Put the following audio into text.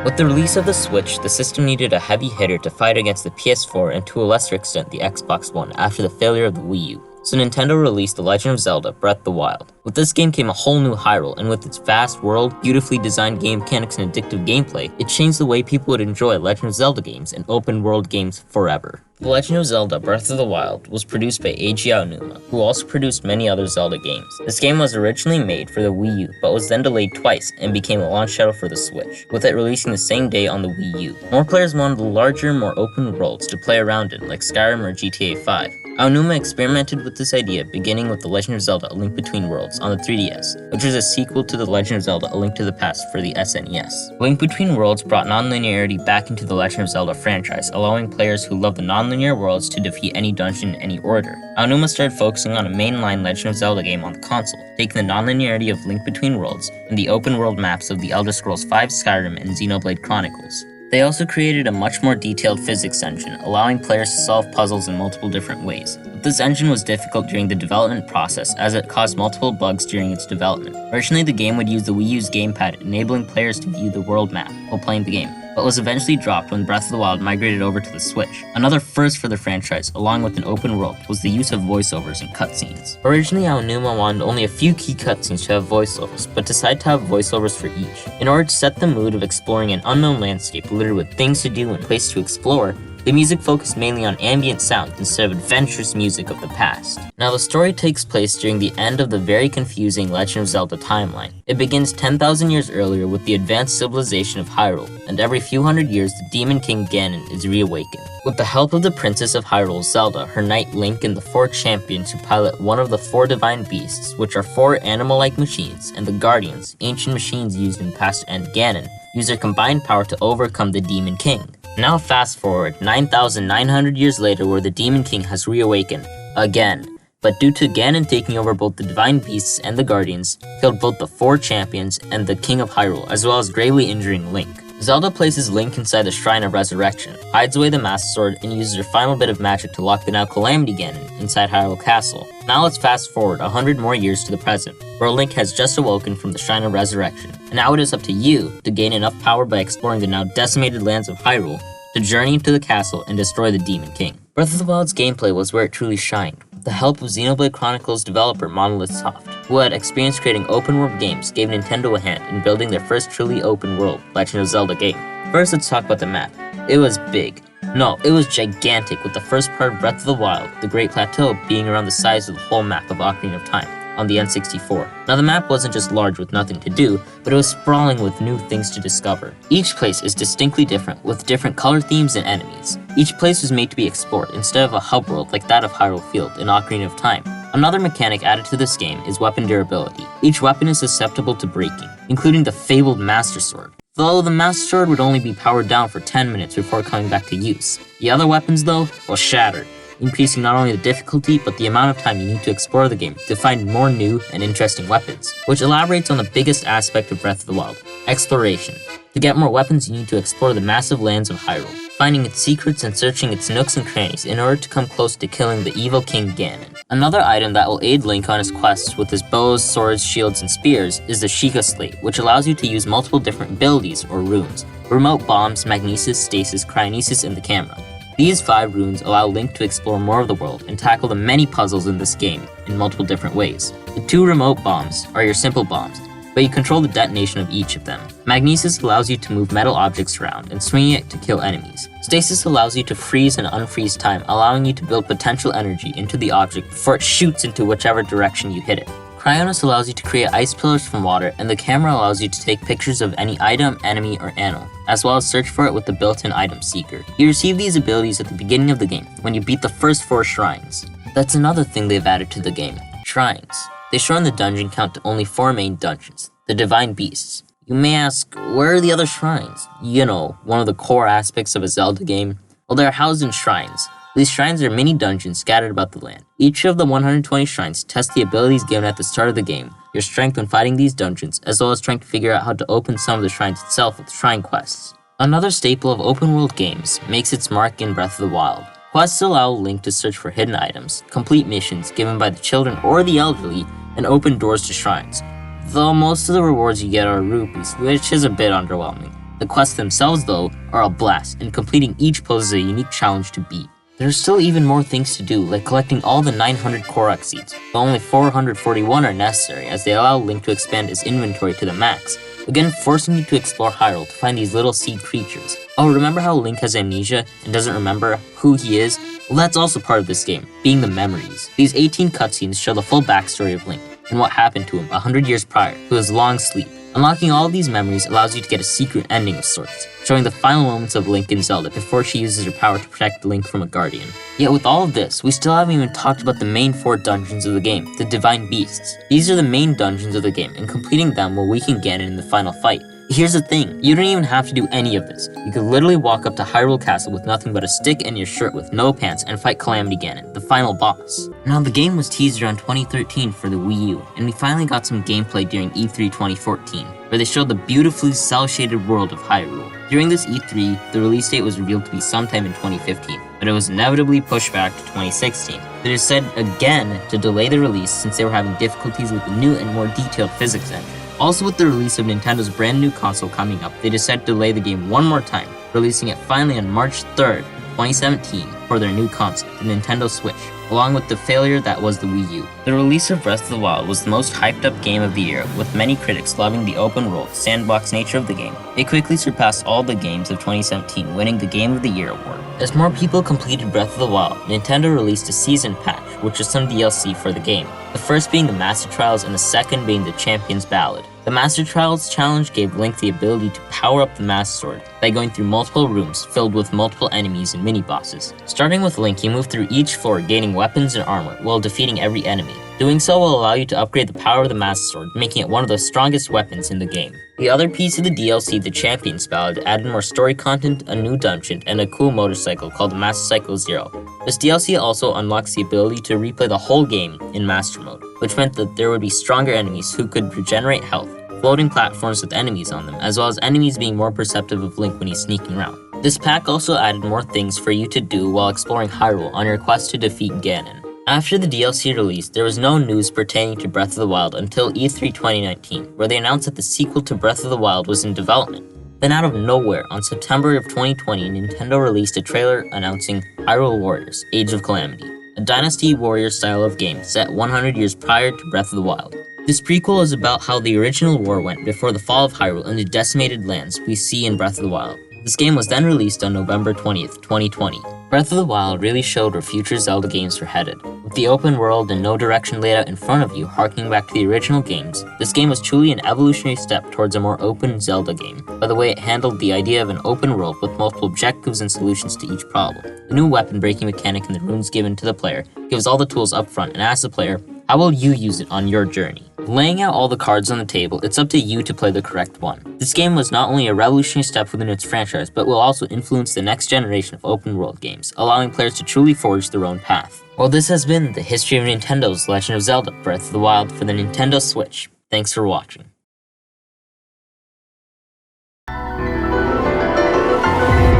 With the release of the Switch, the system needed a heavy hitter to fight against the PS4 and to a lesser extent the Xbox One after the failure of the Wii U. So Nintendo released The Legend of Zelda: Breath of the Wild. With this game came a whole new Hyrule, and with its vast world, beautifully designed game mechanics, and addictive gameplay, it changed the way people would enjoy Legend of Zelda games and open world games forever. The Legend of Zelda: Breath of the Wild was produced by Eiji Aonuma, who also produced many other Zelda games. This game was originally made for the Wii U, but was then delayed twice and became a launch title for the Switch, with it releasing the same day on the Wii U. More players wanted the larger, more open worlds to play around in, like Skyrim or GTA 5. Aonuma experimented with this idea beginning with The Legend of Zelda: A Link Between Worlds on the 3DS, which was a sequel to The Legend of Zelda: A Link to the Past for the SNES. Link Between Worlds brought non-linearity back into the Legend of Zelda franchise, allowing players who love the non-linear worlds to defeat any dungeon in any order. Aonuma started focusing on a mainline Legend of Zelda game on the console, taking the non-linearity of Link Between Worlds and the open world maps of The Elder Scrolls V, Skyrim, and Xenoblade Chronicles. They also created a much more detailed physics engine, allowing players to solve puzzles in multiple different ways. But this engine was difficult during the development process as it caused multiple bugs during its development. Originally, the game would use the Wii U's gamepad, enabling players to view the world map while playing the game, but was eventually dropped when Breath of the Wild migrated over to the Switch. Another first for the franchise, along with an open world, was the use of voiceovers and cutscenes. Originally, Aonuma wanted only a few key cutscenes to have voiceovers, but decided to have voiceovers for each. In order to set the mood of exploring an unknown landscape littered with things to do and places to explore, the music focused mainly on ambient sounds instead of adventurous music of the past. Now, the story takes place during the end of the very confusing Legend of Zelda timeline. It begins 10,000 years earlier with the advanced civilization of Hyrule, and every few hundred years the Demon King Ganon is reawakened. With the help of the Princess of Hyrule, Zelda, her knight Link, and the 4 champions who pilot one of the 4 divine beasts, which are 4 animal-like machines, and the Guardians, ancient machines used in past and Ganon, use their combined power to overcome the Demon King. Now fast forward 9,900 years later where the Demon King has reawakened, again. But due to Ganon taking over both the Divine Beasts and the Guardians, killed both the 4 champions and the King of Hyrule, as well as gravely injuring Link. Zelda places Link inside the Shrine of Resurrection, hides away the Master Sword, and uses her final bit of magic to lock the now Calamity Ganon inside Hyrule Castle. Now let's fast forward 100 more years to the present, where Link has just awoken from the Shrine of Resurrection, and now it is up to you to gain enough power by exploring the now decimated lands of Hyrule to journey into the castle and destroy the Demon King. Breath of the Wild's gameplay was where it truly shined, with the help of Xenoblade Chronicles developer Monolith Soft, who had experience creating open-world games, gave Nintendo a hand in building their first truly open-world Legend of Zelda game. First, let's talk about the map. It was big. No, it was gigantic, with the first part of Breath of the Wild, the Great Plateau, being around the size of the whole map of Ocarina of Time on the N64. Now the map wasn't just large with nothing to do, but it was sprawling with new things to discover. Each place is distinctly different, with different color themes and enemies. Each place was made to be explored instead of a hub world like that of Hyrule Field in Ocarina of Time. Another mechanic added to this game is weapon durability. Each weapon is susceptible to breaking, including the fabled Master Sword. Though the Master Sword would only be powered down for 10 minutes before coming back to use. The other weapons, though, will shatter, increasing not only the difficulty, but the amount of time you need to explore the game to find more new and interesting weapons, which elaborates on the biggest aspect of Breath of the Wild, exploration. To get more weapons, you need to explore the massive lands of Hyrule, finding its secrets and searching its nooks and crannies in order to come close to killing the evil King Ganon. Another item that will aid Link on his quests with his bows, swords, shields, and spears is the Sheikah Slate, which allows you to use multiple different abilities or runes: remote bombs, magnesis, stasis, cryonesis, and the camera. These 5 runes allow Link to explore more of the world and tackle the many puzzles in this game in multiple different ways. The 2 remote bombs are your simple bombs, but you control the detonation of each of them. Magnesis allows you to move metal objects around and swing it to kill enemies. Stasis allows you to freeze and unfreeze time, allowing you to build potential energy into the object before it shoots into whichever direction you hit it. Cryonis allows you to create ice pillars from water, and the camera allows you to take pictures of any item, enemy, or animal, as well as search for it with the built-in item seeker. You receive these abilities at the beginning of the game, when you beat the first 4 shrines. That's another thing they've added to the game: shrines. They shorten the dungeon count to only 4 main dungeons, the Divine Beasts. You may ask, where are the other shrines? You know, one of the core aspects of a Zelda game. Well, they're housed in shrines. These shrines are mini dungeons scattered about the land. Each of the 120 shrines tests the abilities given at the start of the game, your strength when fighting these dungeons, as well as trying to figure out how to open some of the shrines itself with shrine quests. Another staple of open world games makes its mark in Breath of the Wild. Quests allow Link to search for hidden items, complete missions given by the children or the elderly, and open doors to shrines. Though most of the rewards you get are rupees, which is a bit underwhelming. The quests themselves, though, are a blast, and completing each poses a unique challenge to beat. There are still even more things to do, like collecting all the 900 Korok seeds, but only 441 are necessary as they allow Link to expand his inventory to the max, again forcing you to explore Hyrule to find these little seed creatures. Oh, remember how Link has amnesia and doesn't remember who he is? Well, that's also part of this game, being the memories. These 18 cutscenes show the full backstory of Link and what happened to him 100 years prior to his long sleep. Unlocking all of these memories allows you to get a secret ending of sorts, showing the final moments of Link and Zelda before she uses her power to protect Link from a guardian. Yet with all of this, we still haven't even talked about the main 4 dungeons of the game, the Divine Beasts. These are the main dungeons of the game, and completing them will weaken Ganon in the final fight. Here's the thing, you don't even have to do any of this. You could literally walk up to Hyrule Castle with nothing but a stick and your shirt with no pants and fight Calamity Ganon, the final boss. Now, the game was teased around 2013 for the Wii U, and we finally got some gameplay during E3 2014, where they showed the beautifully cel-shaded world of Hyrule. During this E3, the release date was revealed to be sometime in 2015, but it was inevitably pushed back to 2016. They decided again to delay the release since they were having difficulties with the new and more detailed physics engine. Also, with the release of Nintendo's brand new console coming up, they decided to delay the game one more time, releasing it finally on March 3rd, 2017 for their new console, the Nintendo Switch, along with the failure that was the Wii U. The release of Breath of the Wild was the most hyped up game of the year, with many critics loving the open world, sandbox nature of the game. It quickly surpassed all the games of 2017, winning the Game of the Year award. As more people completed Breath of the Wild, Nintendo released a season patch, which is some DLC for the game. The first being the Master Trials and the second being the Champion's Ballad. The Master Trials challenge gave Link the ability to power up the Master Sword by going through multiple rooms filled with multiple enemies and mini-bosses. Starting with Link, you move through each floor gaining weapons and armor while defeating every enemy. Doing so will allow you to upgrade the power of the Master Sword, making it one of the strongest weapons in the game. The other piece of the DLC, the Champion's Ballad, added more story content, a new dungeon, and a cool motorcycle called the Master Cycle Zero. This DLC also unlocks the ability to replay the whole game in Master Mode, which meant that there would be stronger enemies who could regenerate health, floating platforms with enemies on them, as well as enemies being more perceptive of Link when he's sneaking around. This pack also added more things for you to do while exploring Hyrule on your quest to defeat Ganon. After the DLC release, there was no news pertaining to Breath of the Wild until E3 2019, where they announced that the sequel to Breath of the Wild was in development. Then out of nowhere, on September of 2020, Nintendo released a trailer announcing Hyrule Warriors: Age of Calamity, a Dynasty Warrior style of game set 100 years prior to Breath of the Wild. This prequel is about how the original war went before the fall of Hyrule and the decimated lands we see in Breath of the Wild. This game was then released on November 20th, 2020. Breath of the Wild really showed where future Zelda games were headed. With the open world and no direction laid out in front of you, harkening back to the original games, this game was truly an evolutionary step towards a more open Zelda game, by the way it handled the idea of an open world with multiple objectives and solutions to each problem. The new weapon breaking mechanic and the runes given to the player gives all the tools up front and asks the player, how will you use it on your journey? Laying out all the cards on the table, it's up to you to play the correct one. This game was not only a revolutionary step within its franchise, but will also influence the next generation of open world games, allowing players to truly forge their own path. Well, this has been the history of Nintendo's Legend of Zelda: Breath of the Wild for the Nintendo Switch. Thanks for watching.